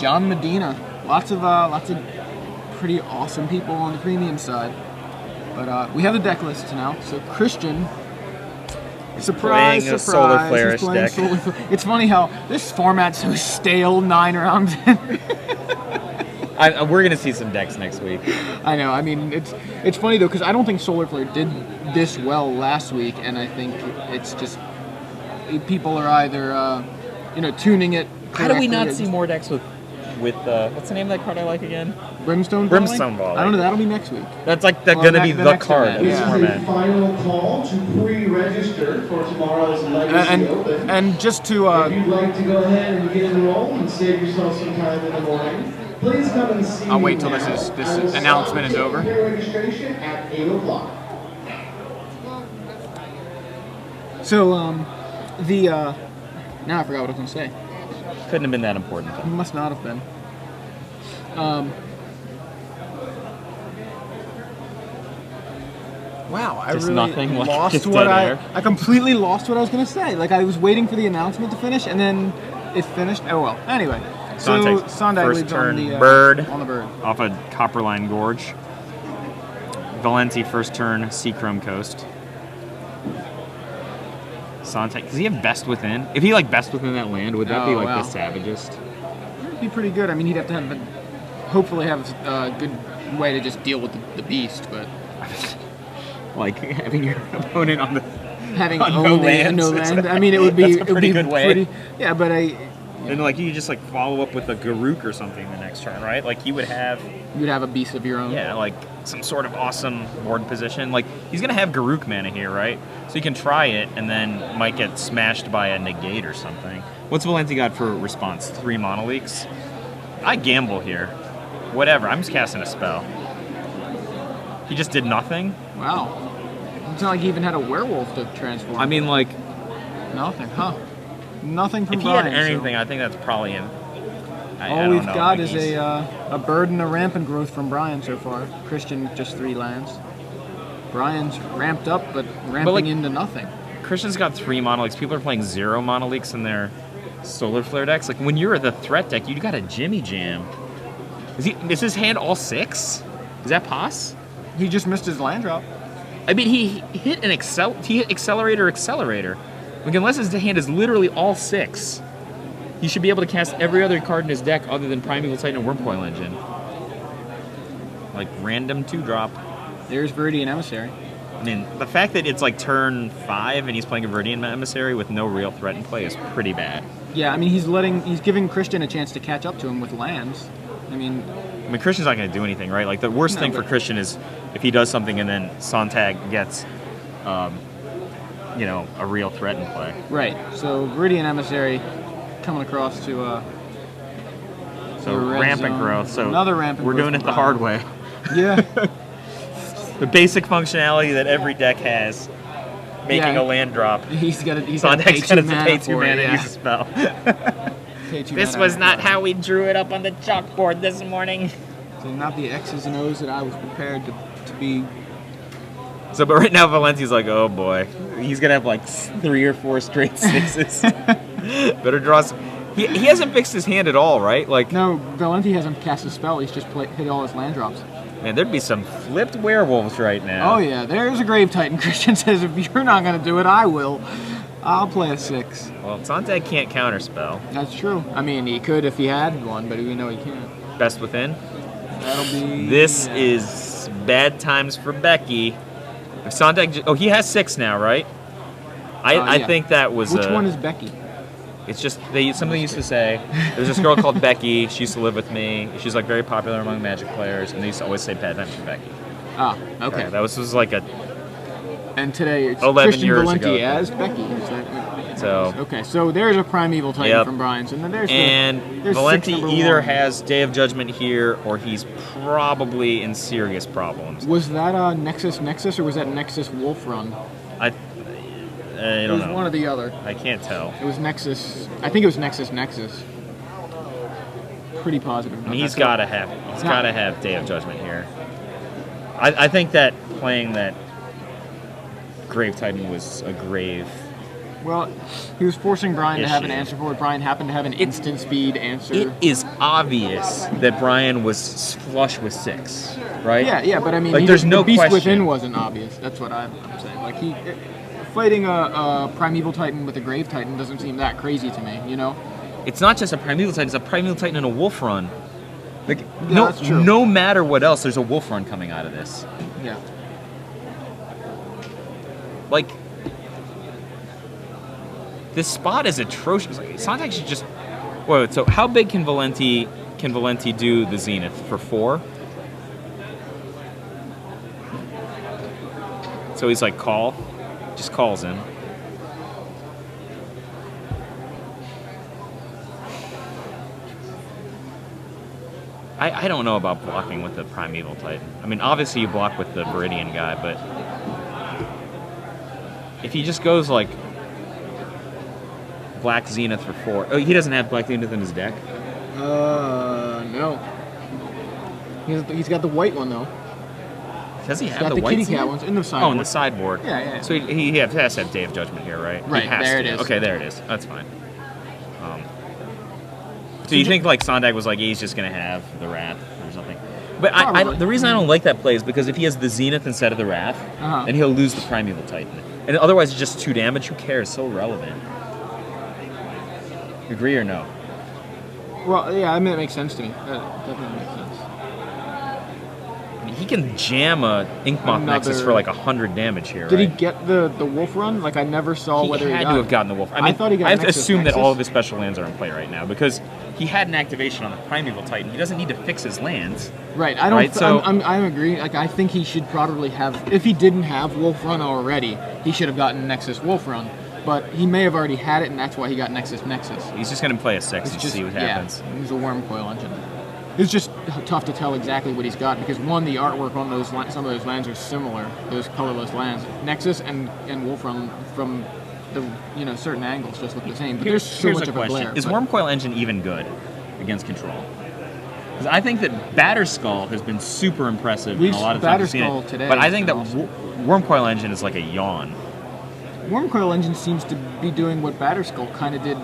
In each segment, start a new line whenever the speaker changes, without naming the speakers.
John Medina. Lots of pretty awesome people on the premium side. But we have the deck lists now. So Christian, surprise,
playing a
surprise,
Solar Flare-ish
he's playing
deck.
Solar Flare. It's funny how this format's so stale 9 rounds in.
We're gonna see some decks next week.
I know. I mean, it's funny though because I don't think Solar Flare did this well last week, and I think it's just people are either tuning it.
How do we
correctly
not
or
see more decks with what's the name of that card I like again?
Brimstone Volley?
Brimstone Volley.
I don't know. That'll be next week.
That's like gonna be the
next
card
event,
of this
yeah.
format.
This is the final call to pre-register for tomorrow's Legacy Open.
And just to
If you'd like to go ahead and get enrolled and save yourself some time in the morning, please come and see
I'll wait
me
till
now.
this
I will
announcement is
start
over.
Pre-registration at 8 o'clock.
So now I forgot what I was gonna say.
Couldn't have been that important.
It must not have been. Wow, I
Just
really
nothing, like,
lost
just
what
dead air.
I completely lost what I was gonna say. Like I was waiting for the announcement to finish, and then it finished. Oh well. Anyway, so Sondag
first
leads
turn
on the
bird
on the bird.
off a Copperline Gorge. Valenti first turn Seachrome Coast. Sondag, does he have best within? If he best within that land, would that be
Oh, wow.
the savagest?
It'd be pretty good. I mean, he'd have to hopefully have a good way to just deal with the beast, but
Having your opponent on the
having
on
only no land. I mean, it would be
That's a pretty good way.
Yeah, but
And you could just follow up with a Garuk or something the next turn, right? You would have
you'd have a beast of your own.
some sort of awesome board position. He's gonna have Garuk mana here, right? So you can try it and then might get smashed by a negate or something. What's Valenti got for response? 3 Monoleaks? I gamble here. Whatever, I'm just casting a spell. He just did nothing?
Wow. It's not like he even had a werewolf to transform.
I mean,
nothing, huh? Nothing from
if he
Brian.
had anything, I think that's probably him.
All we've got is a bird and a rampant growth from Brian so far. Christian just 3 lands. Brian's ramped up, but ramping into nothing.
Christian's got 3 Monoleaks. People are playing 0 Monoleaks in their Solar Flare decks. When you're the threat deck, you got a Jimmy Jam. Is his hand all 6? Is that Pos?
He just missed his land drop.
I mean, he hit accelerator. Unless his hand is literally all 6, he should be able to cast every other card in his deck other than Primeval Titan and Wormcoil Engine. Random 2-drop.
There's Viridian Emissary.
I mean, the fact that it's turn 5 and he's playing a Viridian Emissary with no real threat in play is pretty bad.
Yeah, I mean, he's giving Christian a chance to catch up to him with lands. I mean,
Christian's not going to do anything, right? The worst thing for Christian is if he does something and then Sondag gets, a real threat in play.
Right. So Viridian Emissary coming across to
rampant growth. So
another rampant.
We're doing it the hard way.
Yeah.
The basic functionality that every deck has, making a land drop.
He's got to pay
Sondag's
2
got to
mana
pay 2
for
mana
it,
and use a spell.
This
was not how we drew it up on the chalkboard this morning.
So not the X's and O's that I was prepared to be.
So, but right now Valenti's oh boy, he's gonna have 3 or 4 straight 6s. Better draw some. He hasn't fixed his hand at all, right?
No, Valenti hasn't cast a spell. He's just hit all his land drops.
Man, there'd be some flipped werewolves right now.
Oh yeah, there's a Grave Titan. Christian says, if you're not gonna do it, I will. I'll play a 6.
Well, Sondag can't counterspell.
That's true. I mean, he could if he had one, but we know he can't.
Best within.
That'll be.
This is bad times for Becky. If Sondag, he has 6 now, right? I think that was.
Which one is Becky?
It's just something used to say. There's this girl called Becky. She used to live with me. She's very popular among Magic players, and they used to always say bad times for Becky.
Ah, okay.
That was a.
And today it's
11
Christian
years
Valenti
ago.
as Becky.
So
okay, so there's a Primeval Titan from Brian. So then there's
Valenti
6
either
1.
has Day of Judgment here, or he's probably in serious problems.
Was that Nexus, or was that Nexus Wolf Run?
I
It
don't
was
know.
one or the other.
I can't tell.
It was Nexus. I think it was Nexus. Pretty positive.
I mean, he's got to have Day of Judgment here. I think that playing that Grave Titan was a grave.
Well, he was forcing Brian to have an
issue.
answer for it. Brian happened to have an instant speed answer.
It is obvious that Brian was flush with 6, right?
Yeah, but I mean,
like, there's no
the Beast
question.
Within wasn't obvious. That's what I'm saying. Like, fighting a Primeval Titan with a Grave Titan doesn't seem that crazy to me, you know?
It's not just a Primeval Titan, it's a Primeval Titan and a Wolf Run. Like,
Yeah, that's true.
no matter what else, there's a Wolf Run coming out of this.
Yeah.
Like, this spot is atrocious. Like, Sondag should just... Wait, so how big can Valenti do the Zenith? For 4? So he's like, call? Just calls in. I don't know about blocking with the Primeval Titan. I mean, obviously you block with the Viridian guy, but if he just goes like Black Zenith for 4. Oh, he doesn't have Black Zenith in his deck?
No. He's got the white one, though.
Does he
He's
have
got the
white
kitty
Zenith?
cat ones in the sideboard.
Oh, in the sideboard.
Yeah.
So he has to have Day of Judgment here, right?
Right,
He has
there
to.
it is.
Okay, there it is. That's fine. So you think like Sondag was like, he's just going to have the Wrath or something? But the reason I don't like that play is because if he has the Zenith instead of the Wrath, then he'll lose the Primeval Titan. And otherwise it's just 2 damage. Who cares? So relevant. Agree or no?
Well, yeah, I mean, it makes sense to me. That definitely makes sense.
I mean, he can jam a Inkmoth Nexus for like 100 damage here,
Did
right?
he get the Wolf Run? Like, I never saw whether he
had
got
to have gotten the Wolf. I mean,
I thought he got
I have to
Nexus,
assume that
Nexus.
all of his special lands are in play right now because he had an activation on the Primeval Titan. He doesn't need to fix his lands.
Right, I don't.
Right, so-
I agree. Like, I think he should probably have. If he didn't have Wolf Run already, he should have gotten Nexus Wolf Run. But he may have already had it, and that's why he got Nexus.
He's just going to play a 6 and see what happens.
Yeah, he's a Wormcoil Engine. It's just tough to tell exactly what he's got because one, the artwork on those some of those lands are similar. Those colorless lands, Nexus and Wolf Run from the certain angles just look the same. But there's so
Here's
much
a
of a
question.
glare.
Is Wormcoil Engine even good against control? Because I think that Batterskull has been super impressive in a lot of times.
Batterskull today,
but I think that
awesome.
Wormcoil Engine is like a yawn.
Wormcoil Engine seems to be doing what Batterskull kind of did,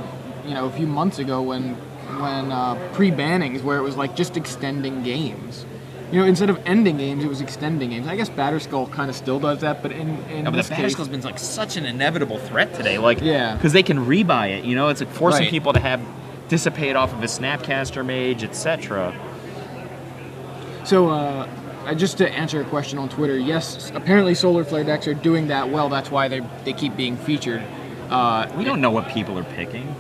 a few months ago when pre-bannings, where it was like just extending games. Instead of ending games, it was extending games. I guess Batterskull kind of still does that, but in
But
this
the
case,
Batterskull's been like such an inevitable threat today. Like,
Yeah.
because they can rebuy it. It's like forcing
Right.
people to have dissipate off of a Snapcaster Mage, etc.
So, just to answer a question on Twitter, yes, apparently Solar Flare decks are doing that well. That's why they keep being featured.
We don't know what people are picking.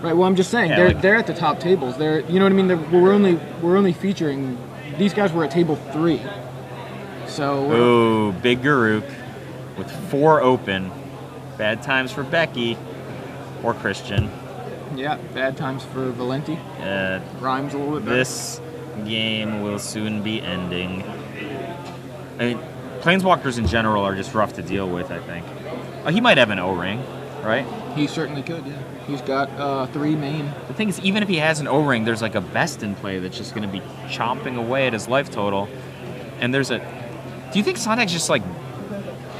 Right. Well, I'm just saying
Yeah,
they're at the top tables. They're what I mean. We're only featuring these guys. Were at table 3. So.
Ooh, big Garuk with 4 open. Bad times for Becky or Christian.
Yeah. Bad times for Valenti. Rhymes a little bit better.
This game will soon be ending. I mean, Planeswalkers in general are just rough to deal with, I think. He might have an O-ring, right?
He certainly could, yeah. He's got 3 main.
The thing is, even if he has an O-ring, there's like a Best in play that's just going to be chomping away at his life total. And there's a... Do you think Sondag's just like...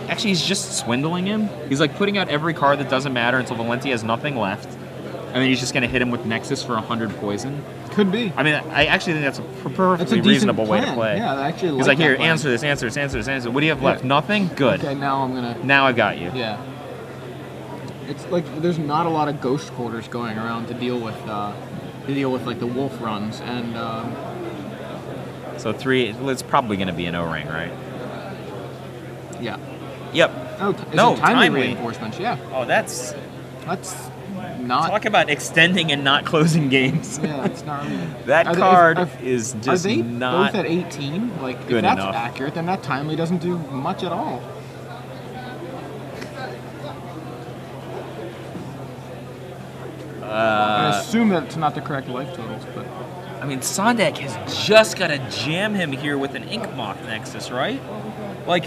Actually, he's just swindling him? He's like putting out every card that doesn't matter until Valenti has nothing left. And then he's just going to hit him with Nexus for 100 poison?
Could be.
I mean, I actually think that's a perfectly
decent
reasonable way to
plan.
play.
Yeah, I actually
He's
like
like, here,
that plan.
answer this. What do you have left?
Yeah.
Nothing? Good.
Okay, now I'm gonna...
Now I've got you.
Yeah. It's like there's not a lot of ghost quarters going around to deal with like the wolf runs and
So 3, it's probably going to be an O-ring, right?
yeah.
Yep.
Oh,
No,
timely
timely.
reinforcements. Yeah,
Oh, that's...
that's not.
Talk about extending and not closing games.
Yeah, it's not really.
That
Are they-
card is
Are
just
they
not...
both at 18? Like, if
good
that's
enough.
accurate, then that timely doesn't do much at all. I assume that it's not the correct life totals, but
I mean, Sondag has just got to jam him here with an Inkmoth Nexus, right? Like,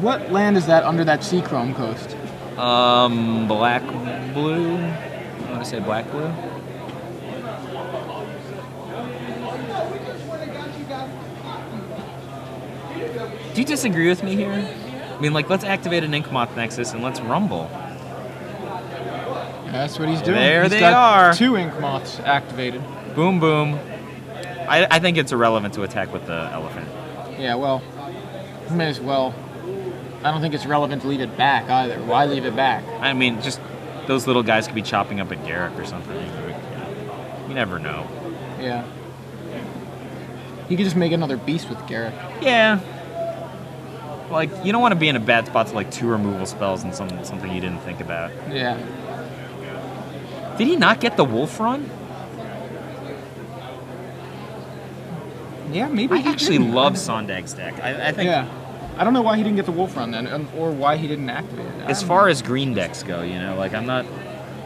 what land is that under that Sea Chrome coast?
black, blue? I want to say black, blue? Do you disagree with me here? I mean, like, let's activate an Inkmoth Nexus and let's rumble.
That's what he's doing.
There
He's
they
got
are.
2 ink moths activated.
Boom, boom. I think it's irrelevant to attack with the elephant.
Yeah, well, may as well. I don't think it's relevant to leave it back either. Why leave it back?
I mean, just those little guys could be chopping up at Garrick or something. You never know.
Yeah. He could just make another beast with Garrick.
Yeah. Like, you don't want to be in a bad spot to like 2 removal spells and something you didn't think about.
Yeah.
Did he not get the wolf run?
Yeah, maybe.
I actually love Sondag's deck. I think.
Yeah. I don't know why he didn't get the wolf run then, or why he didn't activate it.
As far as green decks go, you know, like I'm not.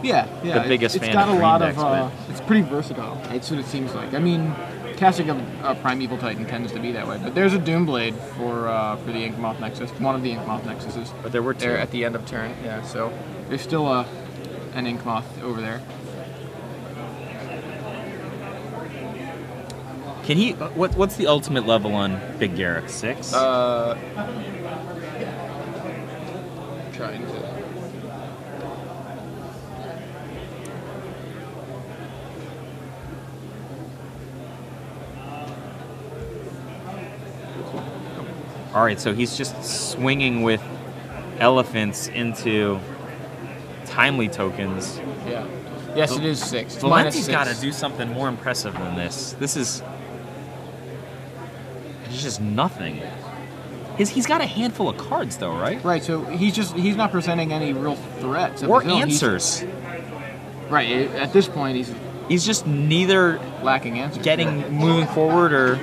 Yeah.
The biggest fan
it's got
of
a lot
green decks,
of. It's pretty versatile. That's what it seems like. I mean, casting a Primeval Titan tends to be that way, but there's a Doomblade for the Inkmoth Nexus, one of the Inkmoth Nexuses.
But there were 2
there at the end of turn. Yeah, so there's still an Inkmoth over there.
Can he? What's the ultimate level on Big Garrick? 6?
Trying to.
All right, so he's just swinging with elephants into timely tokens.
Yeah. Yes, it is 6.
Valenti's got to do something more impressive than this. This is just nothing. He's got a handful of cards though, right?
Right. So he's not presenting any real threats of
Or
his own.
answers.
Right. At this point,
He's just neither
lacking answers.
moving forward or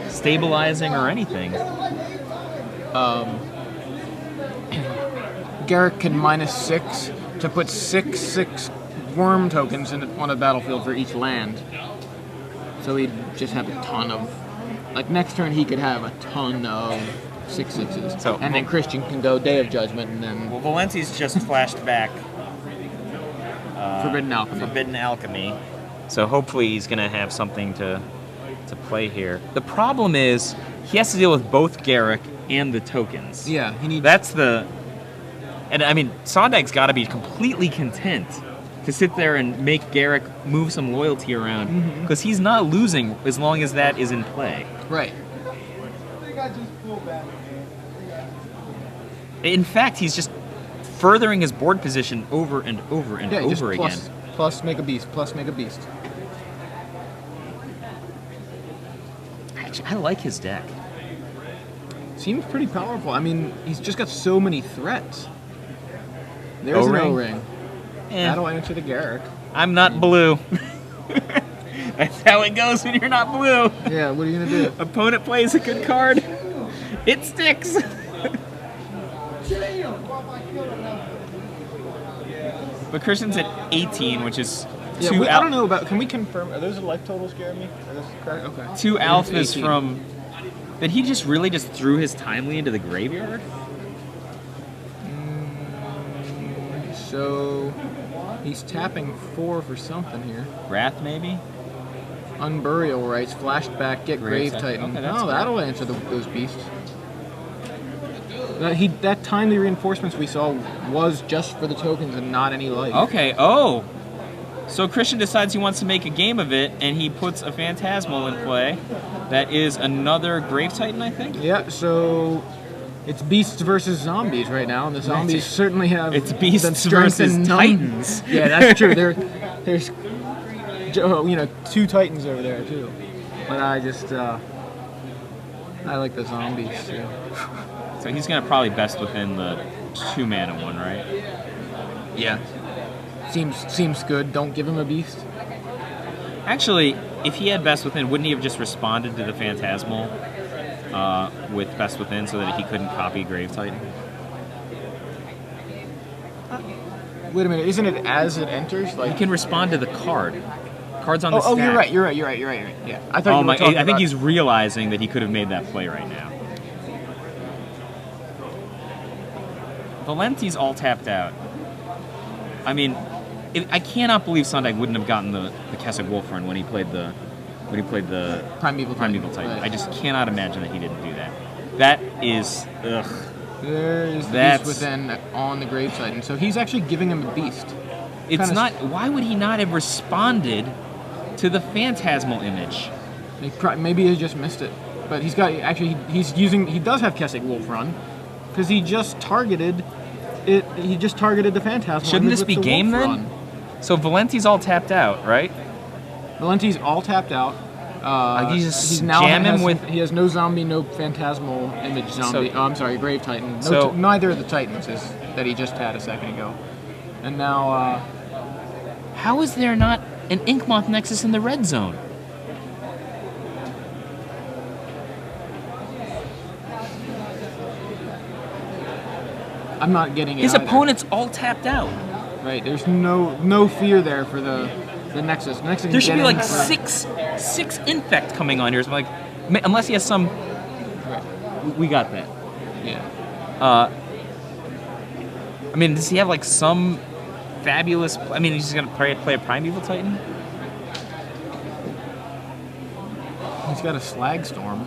stabilizing or anything.
Garrick can -6 to put 6/6 worm tokens on a battlefield for each land. So he'd just have a ton of, like next turn he could have a ton of 6/6s.
So,
and then Christian can go Day of Judgment and then
Well, Valenti's just flashed back
Forbidden Alchemy.
Forbidden Alchemy. So hopefully he's going to have something to play here. The problem is he has to deal with both Garrick and the tokens.
Yeah, he needs.
That's the... And I mean, Sondag's got to be completely content to sit there and make Garrick move some loyalty around, because he's not losing as long as that is in play.
Right.
In fact, he's just furthering his board position over and over and
Yeah, just
over again.
plus make a beast. Plus make a beast.
Actually, I like his deck.
Seems pretty powerful. I mean, he's just got so many threats. There's
O-ring?
an O-ring.
Eh,
That'll answer the Garrick.
I'm not blue. That's how it goes when you're not blue.
Yeah, what are you gonna do?
Opponent plays a good card. It sticks. But Christian's at 18, which is
Yeah,
two.
I don't know about. Can we confirm? Are those the life totals scaring me? Are those correct? Okay.
2 alphas
18.
from. Did he just really just threw his timely into the graveyard?
So he's tapping 4 for something here.
Wrath, maybe?
Unburial Rites, Flashback, get
Grave
Grave
Titan.
Titan.
Okay, that's
Oh,
fair.
that'll answer those beasts. That timely reinforcements we saw was just for the tokens and not any life.
Okay, oh. So Christian decides he wants to make a game of it, and he puts a Phantasmal in play. That is another Grave Titan, I think?
Yeah, so it's beasts versus zombies right now, and the zombies certainly have
It's beasts
the strength
versus
and
titans.
Yeah, that's true. There's 2 titans over there too. But I like the zombies too.
So he's going to probably best within the 2-mana one, right?
Yeah. Seems good. Don't give him a beast.
Actually, if he had best within, wouldn't he have just responded to the Phantasmal with best within so that he couldn't copy Grave Titan?
Wait a minute, isn't it as it enters?
He
Like
can respond to the card. Cards on the stack.
oh, you're right. Yeah, I thought you were talking
I think
about-
he's realizing that he could have made that play right now. Valenti's all tapped out. I mean, I cannot believe Sondag wouldn't have gotten the Keswick Wolf run when he played the
Primeval
Titan.
Right.
I just cannot imagine that he didn't do that. That is ugh.
There is the
That's-
beast within on the Grave Titan, so he's actually giving him a beast.
It's
Kinda
not. Why would he not have responded to the Phantasmal image.
Maybe he just missed it, but he's got he does have Kessig Wolf Run, because he just targeted it. He just targeted the Phantasmal.
Shouldn't this be game then?
Run.
So Valenti's all tapped out, right?
Valenti's all tapped out.
He's now jamming with.
He has no zombie, no Phantasmal image zombie.
So,
I'm sorry, Grave Titan.
Neither
of the Titans that he just had a second ago, and now.
How is there not an Inkmoth Nexus in the red zone?
I'm not getting it.
His
either.
opponent's all tapped out.
Right. There's no fear there for the Nexus.
There should be like six infect coming on here. So I'm like, unless he has some.
Right.
We got that.
Yeah.
I mean, does he have like some fabulous? I mean, he's just gonna play a Primeval Titan.
He's got a Slag Storm.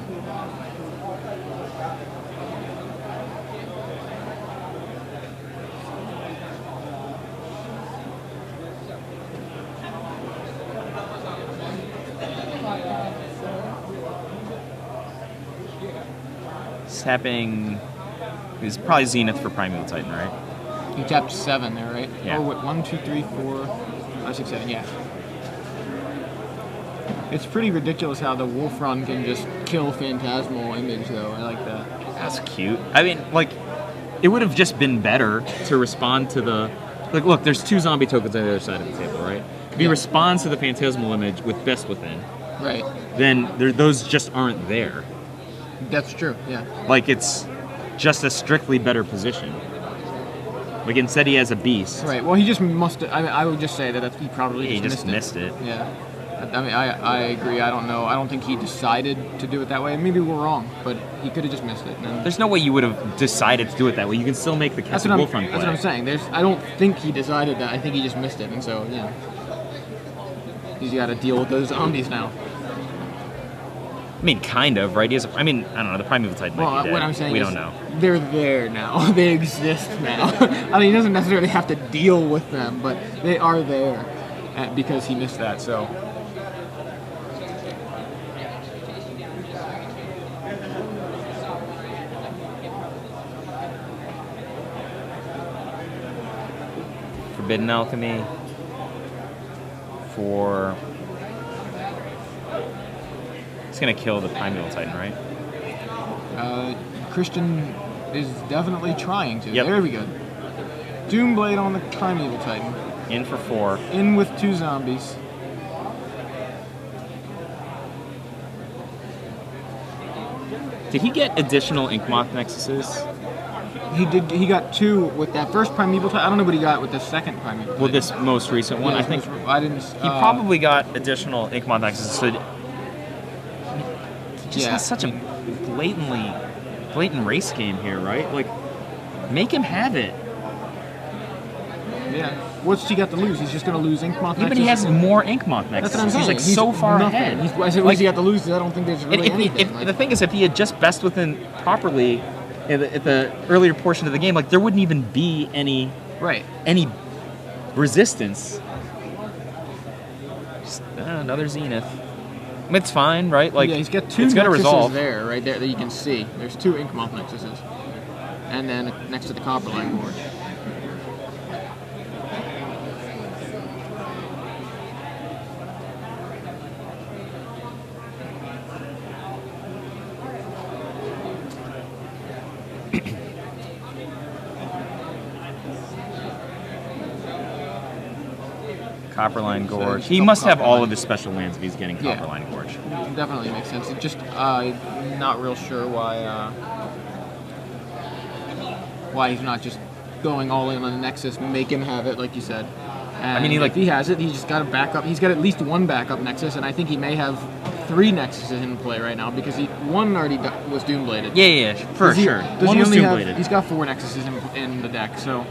Tapping is probably Zenith for Primeval Titan, right?
He tapped 7 there, right?
Yeah.
Oh, wait, 1, 2, 3, 4, 5, 6, 7. Yeah. It's pretty ridiculous how the Wolf Run can just kill Phantasmal image, though. I like that.
That's cute. I mean, like, it would have just been better to respond to the. Like, look, there's 2 zombie tokens on the other side of the table, right? If he responds to the Phantasmal image with Best Within,
right,
then those just aren't there.
That's true, yeah.
Like, it's just a strictly better position. Like, instead he has a beast.
Right, well, he just must have, I would just say that he probably
he just missed it.
Yeah. I mean, I agree. I don't know. I don't think he decided to do it that way. Maybe we're wrong, but he could have just missed it. And
there's no way you would have decided to do it that way. You can still make the Kessig Wolf Run play.
That's what I'm saying. I don't think he decided that. I think he just missed it, and so, yeah. He's got to deal with those zombies now.
I mean, kind of, right? I mean, I don't know. The Primeval Titan might be dead.
What I'm saying
we
is
don't know.
They're there now. They exist now. I mean, he doesn't necessarily have to deal with them, but they are there because he missed that, so...
Forbidden Alchemy for... It's going to kill the Primeval Titan, right?
Christian is definitely trying to.
Yep.
There we go. Doomblade on the Primeval Titan.
In for 4.
In with 2 zombies.
Did he get additional Inkmoth Nexuses?
He did. He got 2 with that first Primeval Titan. I don't know what he got with the second Primeval Titan.
Well, this most recent one,
yeah,
I think.
I didn't.
He probably got additional Inkmoth Nexuses. So he just has such a blatant race game here, right? Like, make him have it.
Yeah. What's he got to lose? He's just going to lose Inkmoth Nexus.
Yeah, but he has more Inkmoth Nexuses.
That's what I'm saying.
He's like so far ahead.
I said, what's he got to lose? I don't think there's really anything.
The thing is, if he had just Best Within properly at the earlier portion of the game, like, there wouldn't even be any resistance. Just, another Zenith. It's fine, right? Like,
yeah, he's got 2
it's
Nexuses
resolve.
there, right there, that you can see. There's 2 Inkmoth Nexuses. And then next to the Copperline Gorge.
Copperline Gorge. He must have all of his special lands if he's getting Copperline Gorge.
Definitely makes sense. It's just not real sure why he's not just going all in on the Nexus, make him have it, like you said. And I mean, if he has it, he's just got a backup. He's got at least 1 backup Nexus, and I think he may have 3 Nexuses in play right now because one already was Doombladed.
Yeah, for sure.
One was Doombladed. He's got 4 Nexuses in the deck, so.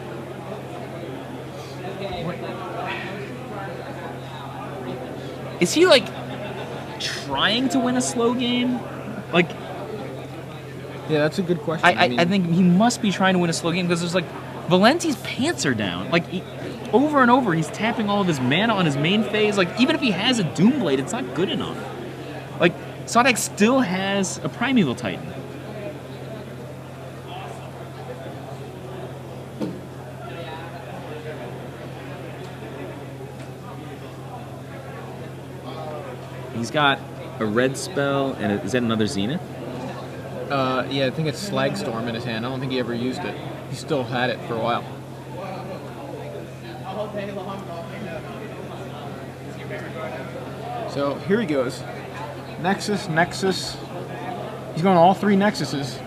Is he, like, trying to win a slow game? Like,
yeah, that's a good question.
I think he must be trying to win a slow game because there's, like, Valenti's pants are down. Like, over and over, he's tapping all of his mana on his main phase. Like, even if he has a Doomblade, it's not good enough. Like, Sondag still has a Primeval Titan. He's got a red spell, and is that another Zenith?
Yeah, I think it's Slag Storm in his hand. I don't think he ever used it. He still had it for a while. So here he goes. Nexus, Nexus. He's going all 3 Nexuses.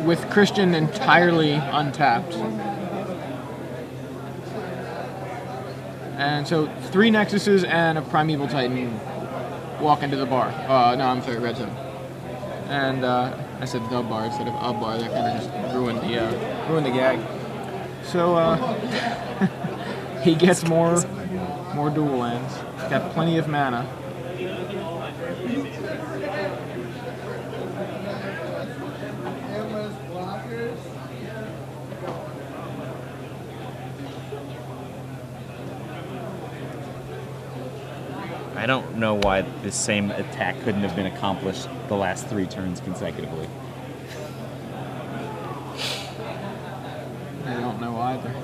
With Christian entirely untapped. And so 3 Nexuses and a Primeval Titan walk into the bar. No, I'm sorry, Red Zone. And I said the bar instead of a bar. That kind of just ruined the gag. So he gets more dual lands. He's got plenty of mana.
I don't know why this same attack couldn't have been accomplished the last 3 turns consecutively.
I don't know either.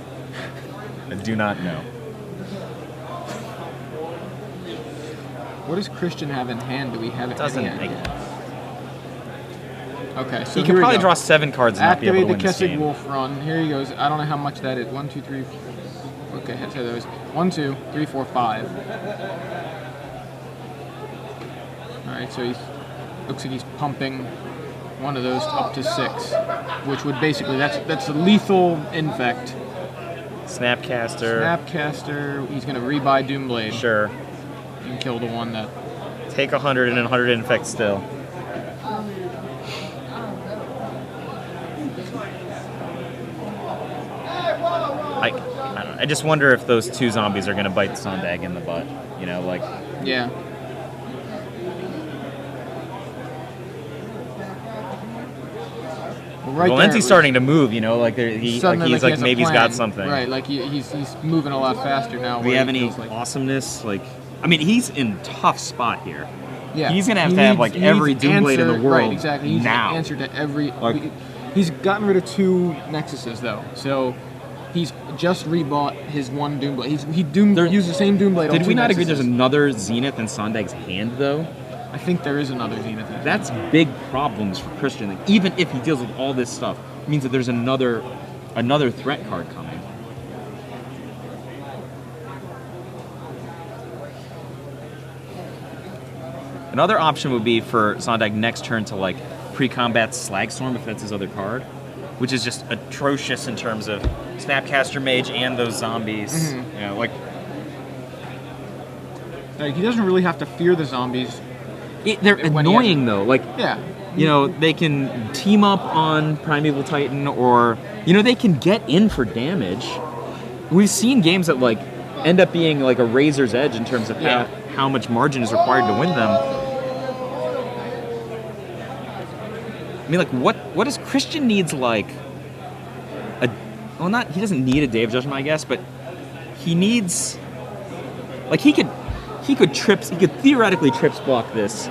I do not know.
What does Christian have in hand? Do we have it
Doesn't
in
make
hand?
it.
Okay, so
He could
here we
probably
go.
draw 7 cards and not be able
Activate
to
the
win this
Kessig
game.
Wolf run. Here he goes. I don't know how much that is. 1, 2, 3. Okay, let's say those. 1, 2, 3, 4, 5. Alright, so he looks like he's pumping one of those up to 6, which would basically, that's a lethal infect.
Snapcaster.
Snapcaster, he's going to rebuy Doomblade.
Sure.
And kill the one that...
Take 100 and 100 infect still. I don't know. I just wonder if those 2 zombies are going to bite Sondag in the butt. You know, like...
Yeah. Right
Valenti's starting to move, you know, like he's
Suddenly,
like
he
maybe he's
has a
got
plan.
something.
Right, like he's moving a lot faster now.
Do we have any
like,
awesomeness? Like, I mean, he's in a tough spot here.
yeah,
He's gonna have like every Doomblade in the world
right, exactly. He's
now.
an answer to every.
Like-
He's gotten rid of 2 Nexuses though, so he's just rebought his 1 Doomblade. Used the same Doomblade.
Did
on
we
2
not agree
Nexuses.
there's another Zenith in Sondag's hand though?
I think there is another Zenith.
That's big problems for Christian. Like, even if he deals with all this stuff, it means that there's another threat card coming. Another option would be for Sondag next turn to like pre-combat Slagstorm if that's his other card, which is just atrocious in terms of Snapcaster Mage and those zombies.
Mm-hmm.
You know, like
He doesn't really have to fear the zombies.
they're
When he
annoying though. Like,
Yeah.
you know, they can team up on Primeval Titan, or you know, they can get in for damage. We've seen games that like end up being like a razor's edge in terms of
Yeah.
how much margin is required to win them. I mean, like, what does Christian needs like a? Well, not he doesn't need a Day of Judgment, I guess, but he needs like he could theoretically trips block this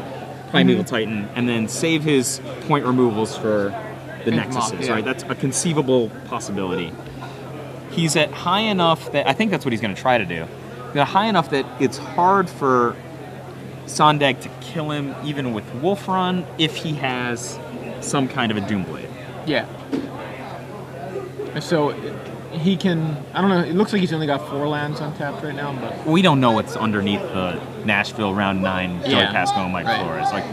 Primeval Titan and then save his point removals for the
His
Nexuses,
mock, yeah.
right? That's a conceivable possibility. He's at high enough that I think that's what he's going to try to do. He's high enough that it's hard for Sondag to kill him even with Wolf Run if he has some kind of a Doomblade.
Yeah. So he can. I don't know. It looks like he's only got 4 lands untapped right now, but
We don't know what's underneath the Nashville Round 9 Joey
Yeah,
Pasco and Mike
right.
Flores. Like,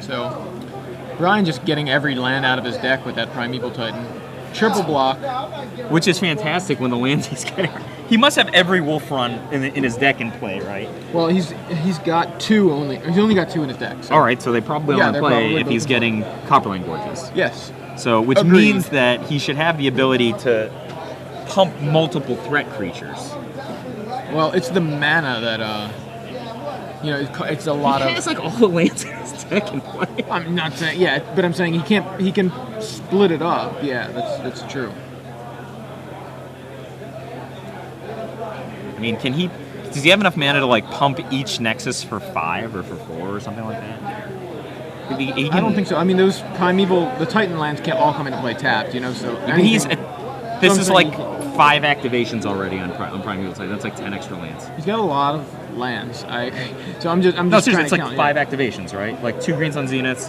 so Brian just getting every land out of his deck with that Primeval Titan. Triple block.
which is fantastic when the lands he's getting. He must have every Wolf Run in his deck in play, right?
Well, he's got 2 only. He's only got 2 in his deck. So.
All right, so they probably
Yeah,
only
they're
play
probably
if
both
he's
in
getting Copperline Gorges.
Yes.
So, which
Agreed.
means that he should have the ability to pump multiple threat creatures.
Well, it's the mana You know, it's a lot
He
of.
has like all the lands in his deck in play.
I'm not saying, yeah, but I'm saying he can split it up. Yeah, that's true.
I mean, does he have enough mana to like pump each Nexus for 5 or for 4 or something like that?
I don't think so. I mean, those Primeval, the Titan lands can't all come into play tapped, you know, so.
This is like 5 activations already on Primeval side. That's like 10 extra lands.
He's got a lot of lands. I agree. So I'm just
No, seriously,
trying
it's
to
like
count,
5 activations, right? Like 2 greens on Zeniths,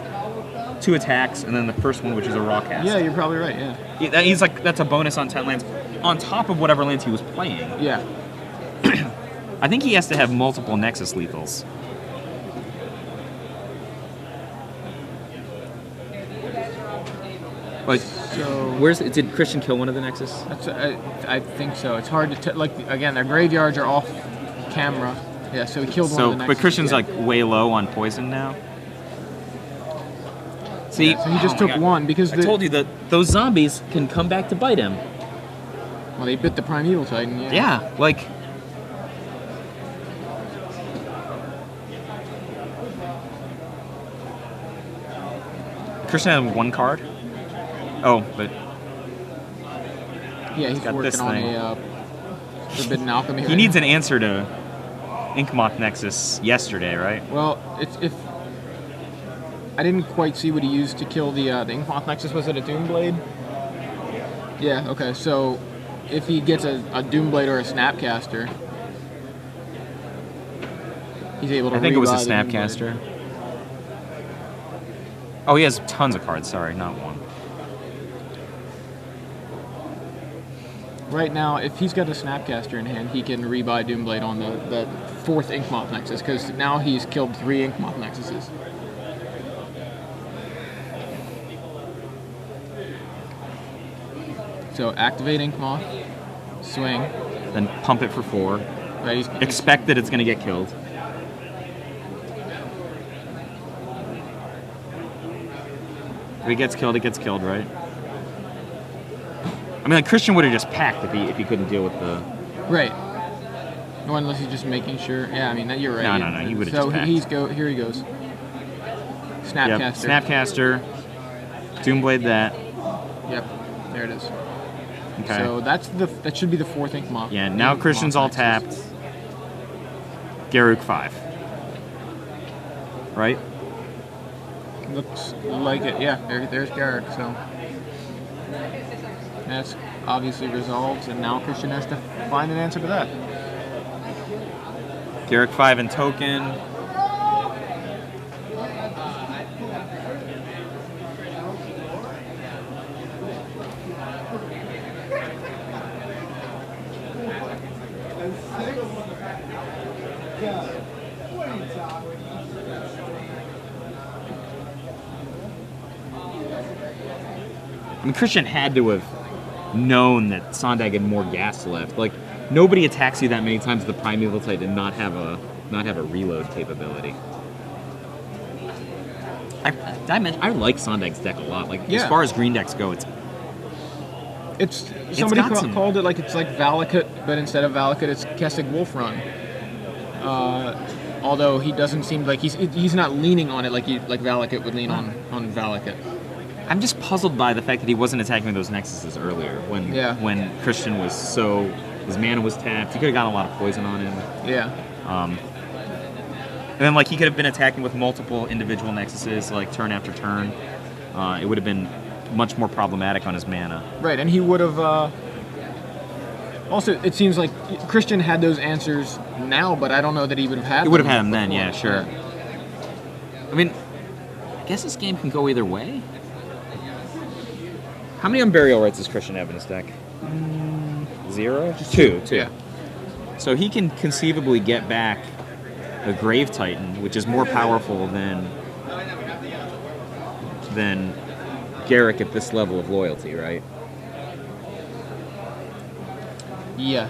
2 attacks, and then the first one, which is a raw cast.
Yeah, you're probably right, yeah.
He's like, that's a bonus on 10 lands on top of whatever lands he was playing.
Yeah.
I think he has to have multiple Nexus lethals. Like,
so
did Christian kill one of the Nexus?
I think so. It's hard to like again. Their graveyards are off camera. Yeah, so he killed one of the Nexus.
But Christian's like way low on poison now. See,
yeah, so he just took one because
I told you that those zombies can come back to bite him.
Well, they bit the Primeval Titan. Yeah.
Yeah, like. Christian had 1 card. Oh, but
yeah, he's
got
working
this
on
thing.
a Forbidden Alchemy.
He needs an answer to Inkmoth Nexus yesterday, right?
Well, if I didn't quite see what he used to kill the Inkmoth Nexus. Was it a Doomblade? Yeah. Okay. So if he gets a Doomblade or a Snapcaster, he's able to.
I think it was a
rebuy the
Snapcaster. Oh, he has tons of cards. Sorry, not one.
Right now, if he's got a Snapcaster in hand, he can rebuy Doomblade on the 4th Inkmoth Nexus, because now he's killed 3 Inkmoth Nexuses. So activate Inkmoth, swing.
Then pump it for 4.
Right,
Expect that it's going to get killed. If he gets killed, it gets killed, right? I mean, like Christian would have just packed if he couldn't deal with the.
Right. No, unless he's just making sure. Yeah, I mean you're right.
No, he would have
so
just packed.
here he goes. Snapcaster.
Yep. Snapcaster. Doomblade that.
Yep. There it is.
Okay.
So that should be the 4th Inkmoth.
Yeah. Now Christian's all tapped. Garruk 5. Right.
Looks like it. Yeah. There's Garruk. So that's obviously resolved, and now Christian has to find an answer to that.
Garruk 5 and token. I mean, Christian had to have known that Sondag had more gas left. Like, nobody attacks you that many times with the Primeval Titan and not have a reload capability. I like Sondag's deck a lot. Like, as far as green decks go,
somebody called it like it's like Valakut, but instead of Valakut, it's Kessig Wolfrun. Although he doesn't seem like he's not leaning on it like Valakut would lean on Valakut.
I'm just puzzled by the fact that he wasn't attacking those Nexuses earlier when Christian was his mana was tapped. He could have gotten a lot of poison on him.
Yeah.
And then like he could have been attacking with multiple individual Nexuses like turn after turn. It would have been much more problematic on his mana.
Right, and he would have. Also, it seems like Christian had those answers now, but I don't know that he would have had.
He would have had them then, yeah, sure. I mean, I guess this game can go either way. How many Unburial Rites does Christian have in his deck? 0? Just two.
Yeah.
So he can conceivably get back a Grave Titan, which is more powerful than Garruk at this level of loyalty, right?
Yes.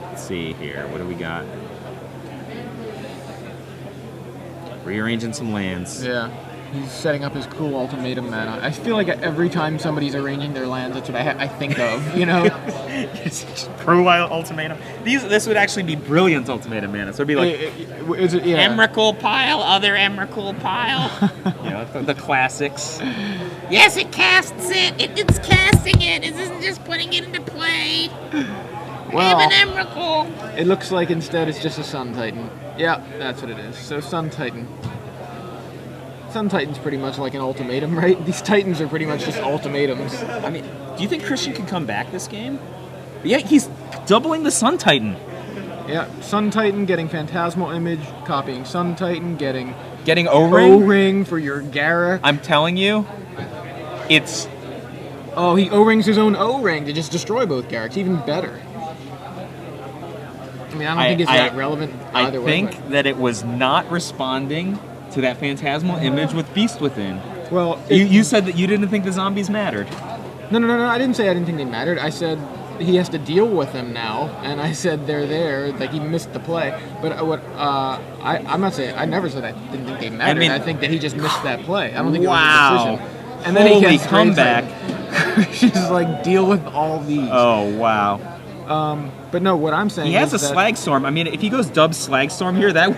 Let's see here. What do we got? Rearranging some lands.
Yeah. He's setting up his cool ultimatum mana. I feel like every time somebody's arranging their lands, that's what I think of, you know?
It's just cruel ultimatum. This would actually be brilliant ultimatum mana. So it'd be like
Is it, yeah.
Emrakul pile, other Emrakul pile. You know, the classics. Yes, it casts it. It's casting it. It isn't just putting it into play.
Well,
I have an Emrakul.
it looks like instead it's just a Sun Titan. Yeah, that's what it is. So Sun Titan. Sun Titan's pretty much like an ultimatum, right? These Titans are pretty much just ultimatums.
I mean, do you think Christian can come back this game? Yeah, he's doubling the Sun Titan.
Yeah, Sun Titan getting Phantasmal Image, copying Sun Titan, getting
O-Ring?
O-Ring for your Garruk.
I'm telling you, it's...
Oh, he O-Rings his own O-Ring to just destroy both Garruks. Even better. I mean, I don't think it's that relevant either way.
I think that it was not responding to that Phantasmal Image with Beast Within.
Well,
you said that you didn't think the zombies mattered.
No. I didn't say I didn't think they mattered. I said he has to deal with them now, and I said they're there. Like he missed the play. But I'm not saying I never said I didn't think they mattered. I think that he just missed that play. I don't think it was a decision. And then he gets
comeback.
She's like deal with all these.
Oh wow.
But no, what I'm saying
he has
is
a Slag Storm. I mean, if he goes dub Slag Storm here, that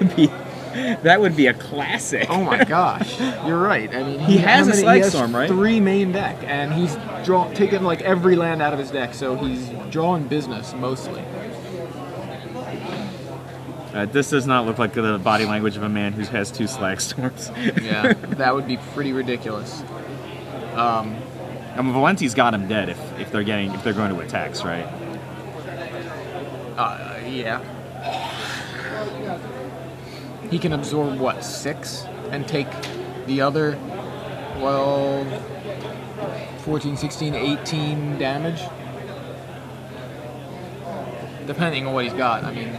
would be a classic.
Oh my gosh, you're right. I mean,
he has a Slag Storm, right?
3 main deck, and he's taken like every land out of his deck, so he's drawing business mostly.
This does not look like the body language of a man who has 2 Slag Storms.
Yeah, that would be pretty ridiculous.
And Valenti's got him dead if they're going to attacks, right?
Yeah. He can absorb, what, 6? And take the other 12, 14, 16, 18 damage? Depending on what he's got, I mean...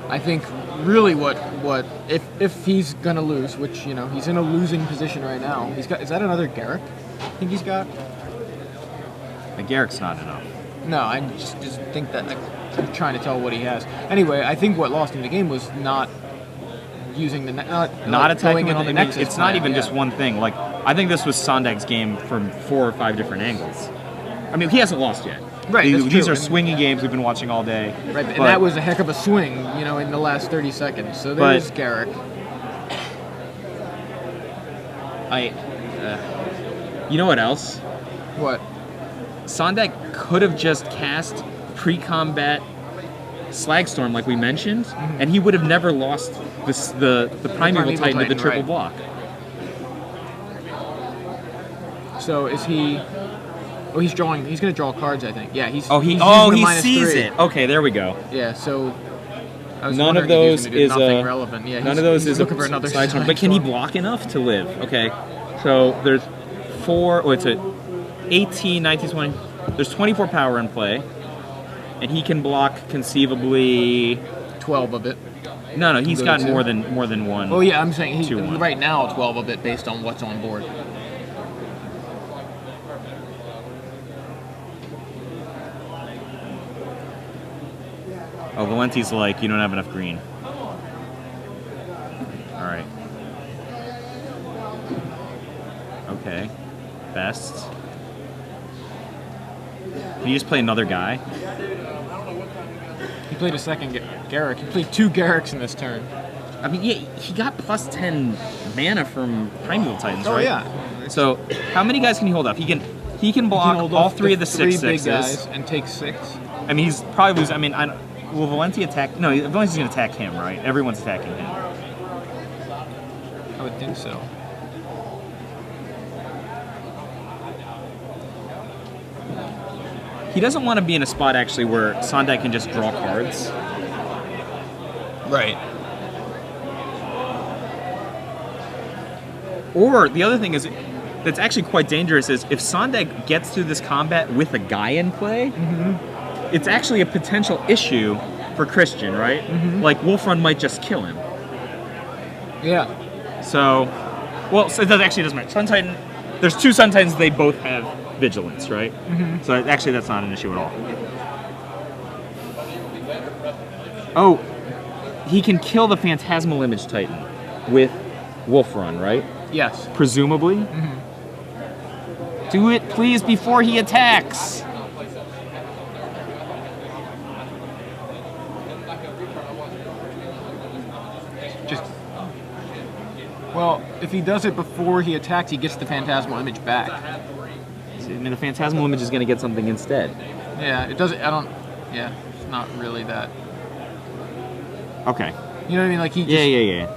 I think really what if he's gonna lose, which, you know, he's in a losing position right now. Is that another Garruk? I think he's got.
The Garruk's not enough.
No, I just think that I'm trying to tell what he has. Anyway, I think what lost him the game was not using the
not attacking
it
on the
Nexus.
It's not even just one thing. Like, I think this was Sondag's game from 4 or 5 different angles. I mean, he hasn't lost yet.
Right,
These are swinging games we've been watching all day.
Right, and that was a heck of a swing, you know, in the last 30 seconds. So there's Garruk.
You know what else?
What?
Sondag could have just cast pre-combat Slagstorm, like we mentioned, and he would have never lost the Primeval Titan to the triple block.
So is he? Oh, he's drawing. He's going to draw cards, I think. Yeah, he's.
He sees it. Okay, there we go.
Yeah. So.
None of those is
relevant. Yeah,
none of those is
looking for another
Slagstorm. But can he block enough to live? Okay. So there's 4. Oh, it's 18, 19, 20. There's 24 power in play, and he can block conceivably
12 of it.
No, he's got more than one.
Oh yeah, I'm saying he's right now 12 of it based on what's on board.
Oh, Valenti's like, you don't have enough green. Alright. Okay. Best. Can you just play another guy?
He played a second Garruk. He played 2 Garruks in this turn.
I mean, yeah, he got plus 10 mana from Primeval Titans, right?
Oh, yeah.
So, how many guys can he hold up? He can block all 3 of the 6/6s.
Big guys and take 6.
I mean, he's probably losing. I mean, will Valenti attack? No, Valenti's going to attack him, right? Everyone's attacking him.
I would think so.
He doesn't want to be in a spot, actually, where Sondag can just draw cards.
Right.
Or, the other thing is, that's actually quite dangerous, is if Sondag gets through this combat with a guy in play, it's actually a potential issue for Christian, right? Like, Wolf Run might just kill him.
Yeah.
So, well, so it actually doesn't matter. Sun Titan, there's 2 Sun Titans, they both have vigilance, right?
Mm-hmm.
So actually, that's not an issue at all. Oh, he can kill the Phantasmal Image Titan with Wolf Run, right?
Yes.
Presumably.
Mm-hmm.
Do it, please, before he attacks.
Just. Well, if he does it before he attacks, he gets the Phantasmal Image back.
I mean, the Phantasmal Image is going to get something instead.
Yeah, it doesn't. I don't. Yeah, it's not really that.
Okay.
You know what I mean? Like he. Just,
Yeah.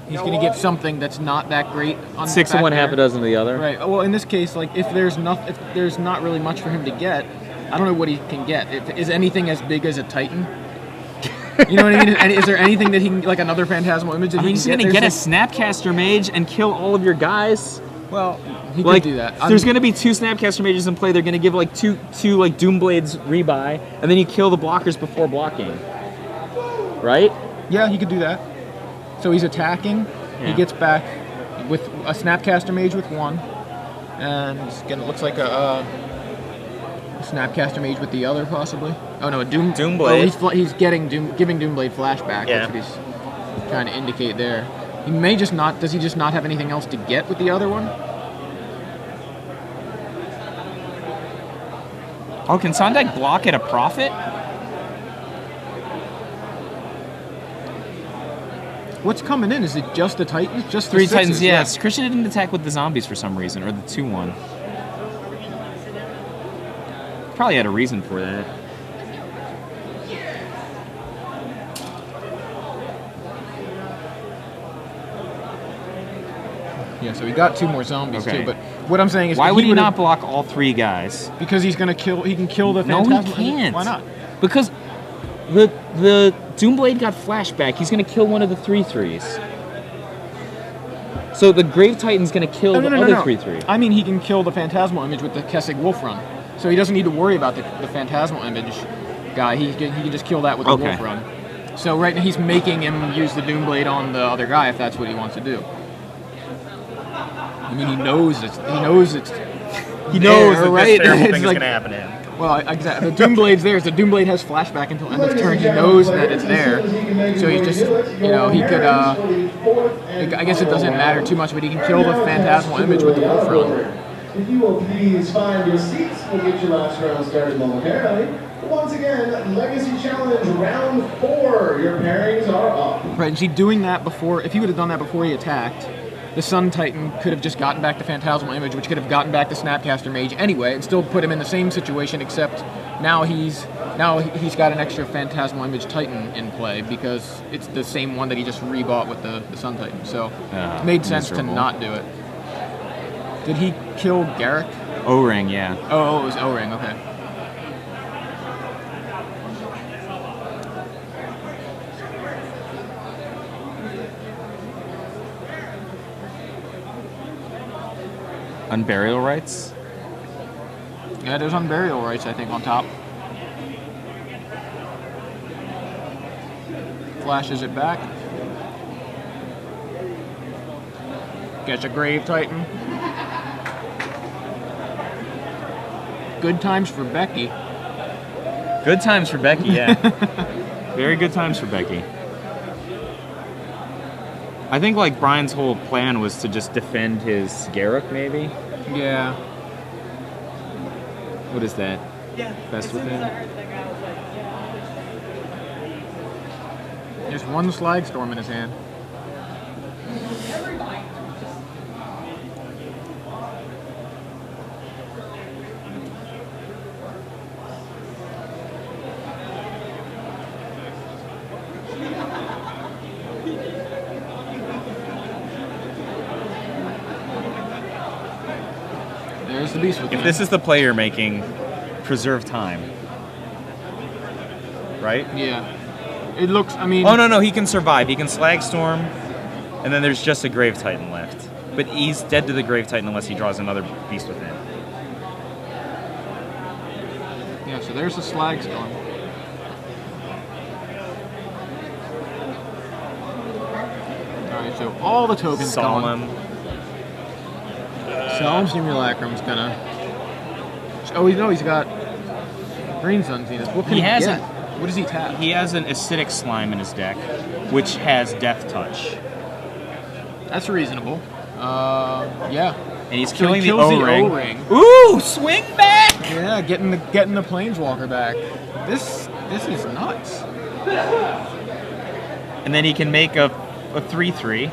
He's going to get something that's not that great. On
6 of one, half a dozen of the other.
Right. Well, in this case, like if there's not really much for him to get, I don't know what he can get. Is anything as big as a Titan? You know what I mean? And is there anything that he can, like another Phantasmal Image? That
He's going to get a Snapcaster Mage and kill all of your guys.
Well, he
like,
could do that.
There's going to be 2 Snapcaster Mages in play. They're going to give like two like Doomblades rebuy, and then you kill the blockers before blocking. Right?
Yeah, he could do that. So he's attacking. Yeah. He gets back with a Snapcaster Mage with 1, and it looks like a Snapcaster Mage with the other, possibly. Oh no, a
Doomblade.
Oh, he's giving Doomblade flashback.
Yeah.
That's what he's trying to indicate there. He may just not. Does he just not have anything else to get with the other one?
Oh, can Sondag block at a profit?
What's coming in? Is it just the Titans? Just the
3
sixes?
Titans, yes. Yeah. Christian didn't attack with the zombies for some reason, or the 2-1. Probably had a reason for that.
Yeah, so he got 2 more zombies too. But what I'm saying is,
why would he not block all 3 guys?
Because he's gonna kill. He can kill the.
No,
Phantasmal.
he can't.
Why not?
Because the Doomblade got flashback. He's gonna kill one of the 3/3s. So the Grave Titan's gonna kill the other 3/3.
I mean, he can kill the Phantasmal Image with the Kessig Wolf Run. So he doesn't need to worry about the Phantasmal Image guy. He can just kill that with the Wolf Run. So right now he's making him use the Doomblade on the other guy if that's what he wants to do. I mean, he knows that
right? This terrible thing is going to happen to him.
Well, exactly. The Doomblade's there. So the Doomblade has flashback until end of turn. He knows that it's there. So he's just, he could, I guess it doesn't matter too much, but he can kill the Phantasmal Image with the Wolf Run.
If you will please find your seats, we'll get your last round started momentarily. Once again, Legacy Challenge Round 4. Your pairings are up.
Right, and see, doing that before, if he would have done that before he attacked, the Sun Titan could have just gotten back the Phantasmal Image, which could have gotten back the Snapcaster Mage anyway, and still put him in the same situation, except now he's got an extra Phantasmal Image Titan in play because it's the same one that he just rebought with the Sun Titan. So it made sense to not do it. Did he kill Garrick?
O-Ring, yeah.
Oh, it was O-Ring, okay.
Unburial Rights?
Yeah, there's Unburial Rights, I think, on top. Flashes it back. Gets a Grave Titan. Good times for Becky.
Good times for Becky, yeah. Very good times for Becky. I think like Brian's whole plan was to just defend his Garruk, maybe?
Yeah.
What is that?
Yeah.
Best Within?
There's one Slag Storm in his hand. There's the Beast Within.
If this is the play you're making, preserve time. Right?
Yeah. It looks, I mean...
Oh, no, he can survive. He can Slag Storm, and then there's just a Grave Titan left. But he's dead to the Grave Titan unless he draws another Beast Within.
Yeah, so there's the Slag Storm. Alright, so all the tokens
Solemn.
gone. Solemn Simulacrum's gonna. Oh, no, he's got Green Sun Zenith. What can he
has
get? What does he tap?
He has an acidic slime in his deck, which has Death Touch.
That's reasonable. Yeah.
And he's
So
killing
he
the
kills
O-Ring. Ooh, swing back!
Yeah, getting the Planeswalker back. This is nuts.
And then he can make a 3/3.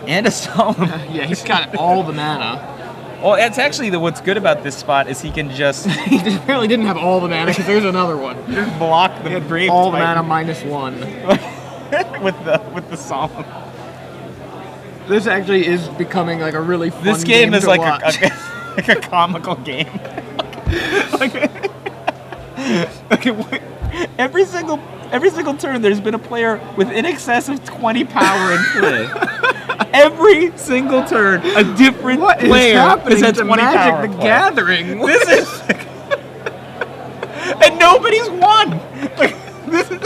And a Solemn.
Yeah, he's got all the mana.
Well, it's actually what's good about this spot is he can just
He apparently didn't have all the mana because there's another one.
just block the Brave
All the
Titan
mana -1.
with the Solemn.
This actually is becoming like a really fun
This game is
to
like
watch.
like a comical game. Wait, every single turn, there's been a player with in excess of 20 power in play. Every single turn, a different player
happening
at
to
20
Magic
power.
the
play.
Gathering?
This is, and nobody's won. Like, this is.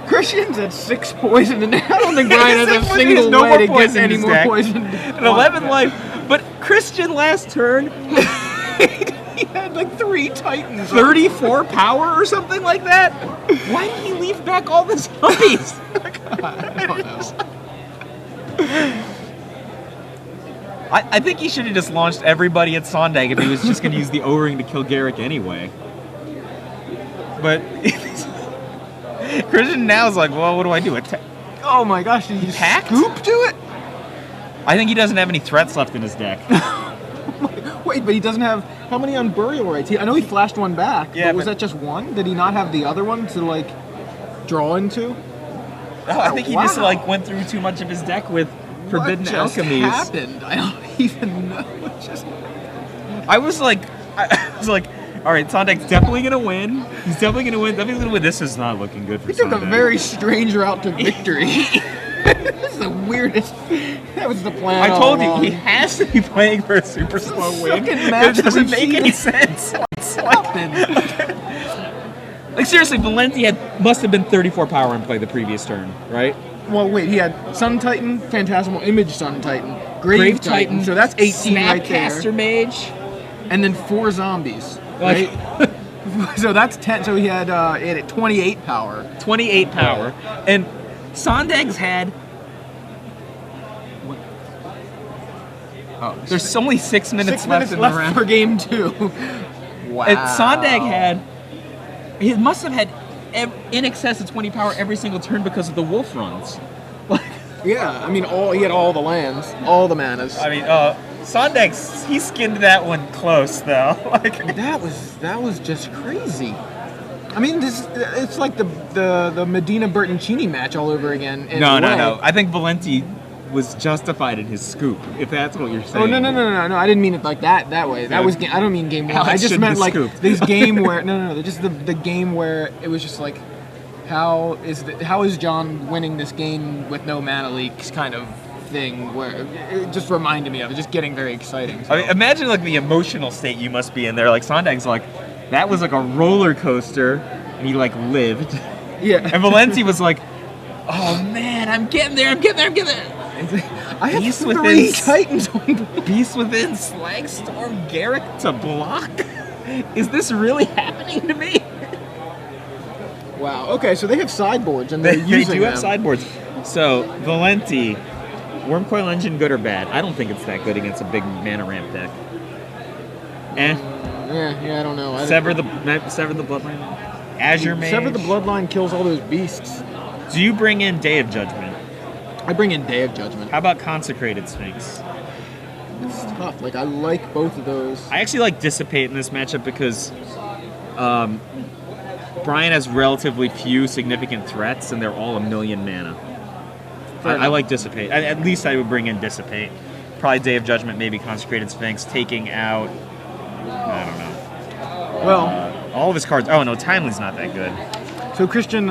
Christian's at 6 poison, and I don't think Brian has a
He has
single
no
way
more
to get
poison in
any
his
more
deck.
poison.
An 11 life, but Christian last turn.
He had like 3 Titans.
34 power or something like that? Why did he leave back all the zombies?
I don't know.
I think he should have just launched everybody at Sondag if he was just going to use the O-Ring to kill Garrick anyway. But Christian now is like, well, what do I do?
Oh my gosh, did he
Packed?
scoop to it?
I think he doesn't have any threats left in his deck.
Wait, but he doesn't have how many on burial rights? I know he flashed one back.
Yeah,
but was
but-
that just one? Did he not have the other one to like draw into?
No, I think he just
Wow.
like went through too much of his deck with Forbidden
What just
Alchemies.
happened? I don't even know what just.
I was like, all right, Sondag's definitely gonna win. He's definitely gonna win. Definitely gonna win. This is not looking good for
He took a
Sondag.
very strange route to victory. This is the weirdest. That was the plan.
I
all
told you,
along.
he has to be playing for a super slow win.
Second
It
match
doesn't
we've
make any
seen.
sense. It's like seriously, Valenti must have been 34 power in play the previous turn, right?
Well, wait, he had Sun Titan, Phantasmal Image Sun Titan, Grave Titan, so that's 18 right there.
Snapcaster Mage.
And then 4 zombies,
Like-
right? So that's 10, so he had 28 power.
28 power. And Sondag's had.
Oh,
There's only 6 minutes
6
left
minutes
in
left
the round.
for game 2. Wow.
And Sondag had. He must have had in excess of 20 power every single turn because of the wolf runs.
Yeah, I mean, he had all the lands, all the manas.
I mean, Sondag, he skinned that one close though. Like
That was just crazy. I mean, it's like the Medina Bertoncini match all over again. in a way.
No. I think Valenti was justified in his scoop, if that's what you're saying.
Oh no! I didn't mean it like that way. That was I don't mean game 1.
Alex
I just
shouldn't
meant
have
like
scooped.
this game where no, just the game where it was just like how is John winning this game with no mana leaks kind of thing where it just reminded me of it, just getting very exciting. So.
I mean, imagine like the emotional state you must be in there. Like Sondag's like, that was like a roller coaster, and he like lived.
Yeah.
And Valenti was like, oh man, I'm getting there.
I have
Beast
3
within-
Titans on
Beast Within, Slagstorm, Garrick to block? Is this really happening to me?
Wow. Okay, so they have sideboards and they're
They
using
do have
them.
sideboards. So, Valenti, Wormcoil Engine, good or bad? I don't think it's that good against a big mana ramp deck.
Yeah, I don't know.
Sever the Bloodline. Azure Mage.
Sever the Bloodline kills all those beasts.
Do you bring in Day of Judgment?
I bring in Day of Judgment.
How about Consecrated Sphinx?
It's tough. Like, I like both of those.
I actually like Dissipate in this matchup because Brian has relatively few significant threats, and they're all 1,000,000 mana. I like Dissipate. At least I would bring in Dissipate. Probably Day of Judgment, maybe Consecrated Sphinx, taking out... I don't know.
Well,
All of his cards... Oh, no, Timely's not that good.
so Christian,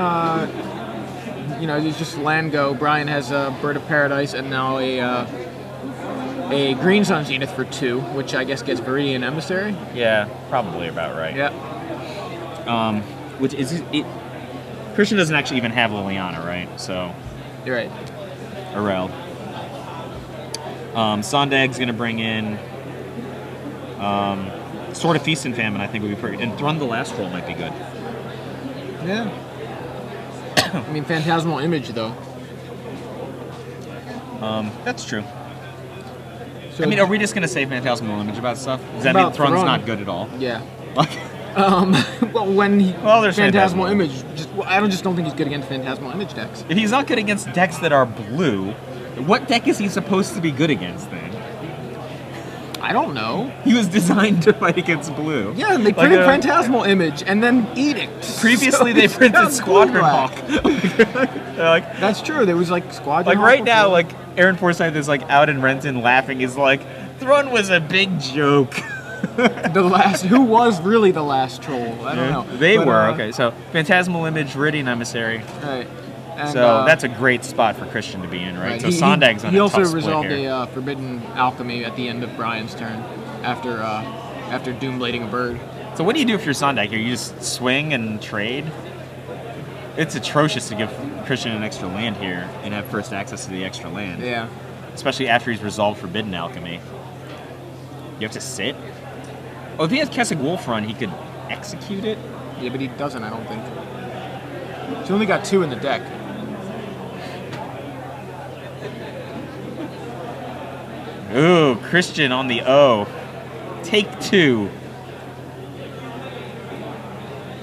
he's just land go. Brian has a Bird of Paradise and now a Green Sun Zenith for 2, which I guess gets Viridian Emissary.
Yeah, probably about right.
Yeah.
which is Christian doesn't actually even have Liliana, right? So
You're right.
Arel. Sondag's gonna bring in Sword of Feast and Famine. I think would be pretty. And Thrun the Last Roll might be good.
Yeah. I mean, Phantasmal Image though.
That's true.
So
I mean, are we just gonna say Phantasmal Image about stuff? Does that
About
mean Thrun's
Thrun.
not good at all?
Yeah.
Like,
Well, when he
there's
Phantasmal
Phantasmal.
Image, I just don't think he's good against Phantasmal Image decks.
if he's not good against decks that are blue, what deck is he supposed to be good against then?
I don't know.
He was designed to fight against blue.
Yeah, they printed Phantasmal Image and then Edict.
Previously,
So
they
it's
printed
not
Squadron
blue
Hawk. They're like,
That's true. There was like Squadron Hawk
right now,
before.
like Aaron Forsythe is like out in Renton laughing. He's like, Thrun was a big joke.
who was really the last troll? I don't know.
They
But,
were okay. So Phantasmal Image, Viridian Emissary.
Right. And,
So that's a great spot for Christian to be in, right? So
He-
Sondag's on
he
a
also
tough split
resolved
here.
a Forbidden Alchemy at the end of Brian's turn after Doomblading a bird.
So what do you do if you're Sondag here? You just swing and trade? It's atrocious to give Christian an extra land here and have first access to the extra land.
Yeah.
Especially after he's resolved Forbidden Alchemy. You have to sit? Oh, if he has Kessig Wolfrun, he could execute it?
Yeah, but he doesn't, I don't think. He's only got 2 in the deck.
Ooh, Christian on the O. Take 2.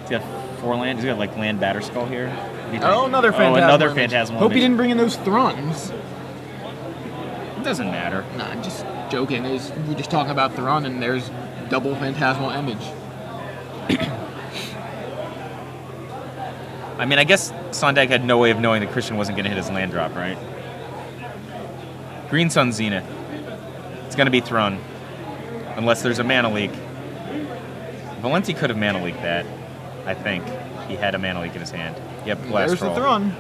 He's got 4 land. He's got like land Batterskull here. What do you think?
Oh, another Phantasmal
another
Image.
Phantasmal
Hope he
Image.
didn't bring in those Thruns.
It doesn't matter.
Nah, I'm just joking. We're just talking about Thrun and there's double Phantasmal Image.
I mean, I guess Sondag had no way of knowing that Christian wasn't going to hit his land drop, right? Green Sun Zenith. It's going to be Thrun. Unless there's a mana leak. Valenti could have mana leaked that, I think. He had a mana leak in his hand. Yep, Blast
There's
Roll.
the Thrun.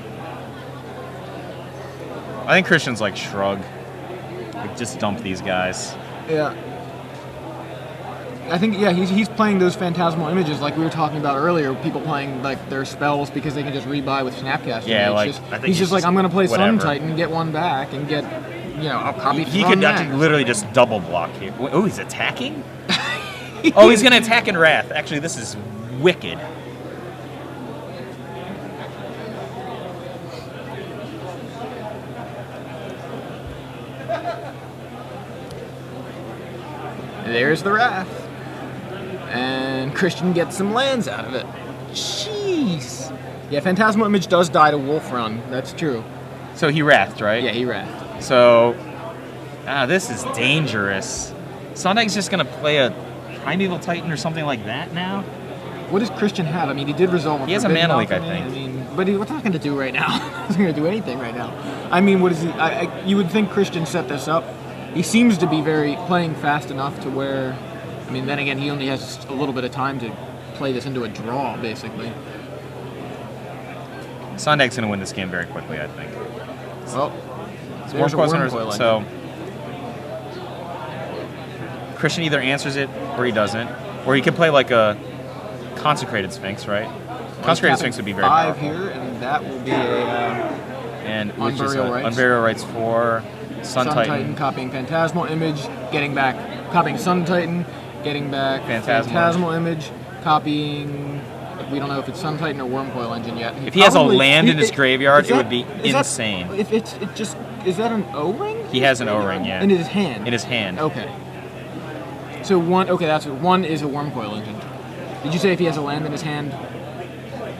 I think Christian's like, shrug. Like, just dump these guys.
Yeah. I think, yeah, he's playing those Phantasmal Images like we were talking about earlier. People playing like their spells because they can just rebuy with Snapcaster.
Yeah,
It's
like,
just,
I think
he's just like, I'm going to play Sun
whatever.
Titan, get one back, and get, I'll copy
He
Thrun
could
next.
literally just double block here. Oh, he's attacking? Oh, he's going to attack in Wrath. Actually, this is wicked.
There's the Wrath. And Christian gets some lands out of it. Jeez. Yeah, Phantasmal Image does die to Wolfrun. That's true.
So he Wrathed, right?
Yeah, he Wrathed.
So, this is dangerous. Sondag's just going to play a Primeval Titan or something like that now?
What does Christian have? I mean, he did resolve.
He has a mana leak, I think.
I mean, but what's not going to do right now? He's not going to do anything right now. I mean, what is he? You would think Christian set this up. He seems to be playing fast enough to where, I mean, then again, he only has a little bit of time to play this into a draw, basically.
Sondag's going to win this game very quickly, I think.
Well,
It's
there's a
Wormcoil
Wormcoil.
so Christian either answers it or he doesn't. Or he could play like a Consecrated Sphinx, right? Consecrated Sphinx would be very
5
powerful.
here, and that will be a
And which is
Unburial Rites.
Unburial Rites 4, Sun Titan.
copying Phantasmal Image, getting back, copying Sun Titan, getting back
Phantasmal
Image, copying. We don't know if it's Sun Titan or Wormcoil Engine yet.
If he has a land in his graveyard,
is
it
that-
would be
is that-
insane.
If it just is that an O-ring?
He has an O-ring, yeah.
In his hand.
In his hand.
Okay. So one. Okay, that's one is a Wormcoil Engine. Did you say if he has a land in his hand,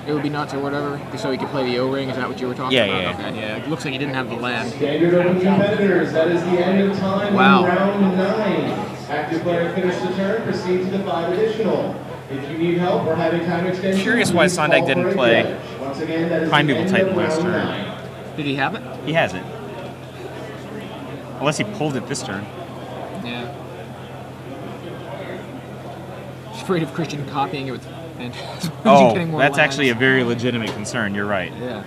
it would be nuts or whatever, so he could play the O-ring? Is that what you were talking
Yeah,
about?
yeah.
Okay, yeah. It looks like he didn't have the land.
Standard Open competitors, that is the end of time
Wow.
in round 9. Active player finished the turn, proceed to the 5 additional. If you need help or having time extension,
Curious why
please
Sondag
call
didn't
for a
play
judge. Once again, that is
Primeval
the end
Titan
of
last
round
turn.
9.
Did he have it?
He has it. Unless he pulled it this turn.
Yeah. Just afraid of Christian copying it with Phantasmal.
Oh,
Getting more
that's
lands.
actually a very legitimate concern. You're right.
Yeah.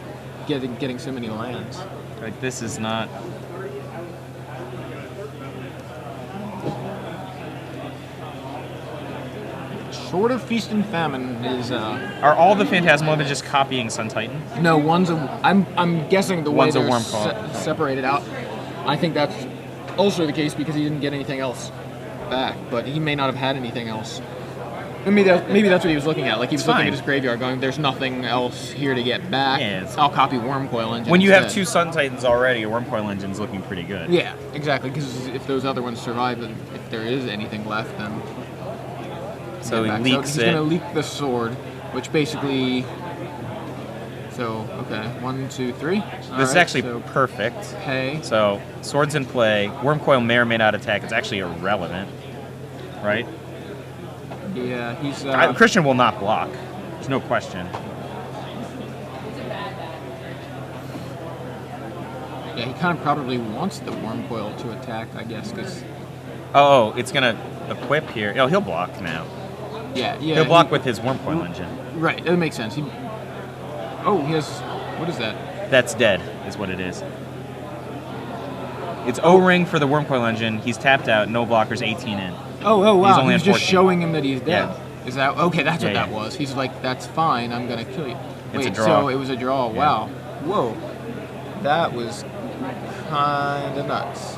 Getting so many lands.
Like, this is not...
sort of Feast and Famine is.
Are all the Phantasmal just copying Sun Titan?
No, one's a. I'm guessing the way
One's a
they're
Wormcoil.
separated out. I think that's also the case because he didn't get anything else back, but he may not have had anything else. Maybe that's what he was looking at. Like he was looking at his graveyard, going, "There's nothing else here to get back.
Yeah,
I'll copy Wormcoil Engine."
When you
instead.
have 2 Sun Titans already, a Wormcoil Engine's looking pretty good.
Yeah, exactly. Because if those other ones survive, and if there is anything left, then
So he
back.
leaks
He's gonna leak the sword, which basically. So okay, 1, 2, 3.
This is actually perfect.
Pay.
So sword's in play. Wormcoil may or may not attack. It's actually irrelevant, right?
Yeah, he's.
Christian will not block. There's no question.
Yeah, he kind of probably wants the Wormcoil to attack, I guess, because.
Oh, it's gonna equip here. Oh, he'll block now.
Yeah.
He'll block with his Wormcoil Engine.
Right, that makes sense. He has. What is that?
That's dead, is what it is. It's O-ring for the Wormcoil Engine. He's tapped out. No blockers. 18 in.
Oh, wow.
He's only
He's
on
just
14.
showing him that he's dead.
Yeah.
Is that okay? That's what
Yeah,
that
yeah.
was. He's like, "That's fine. I'm gonna kill you."
It's a
Wait,
draw.
so it was a draw.
Yeah.
Wow. Whoa. That was kind of nuts.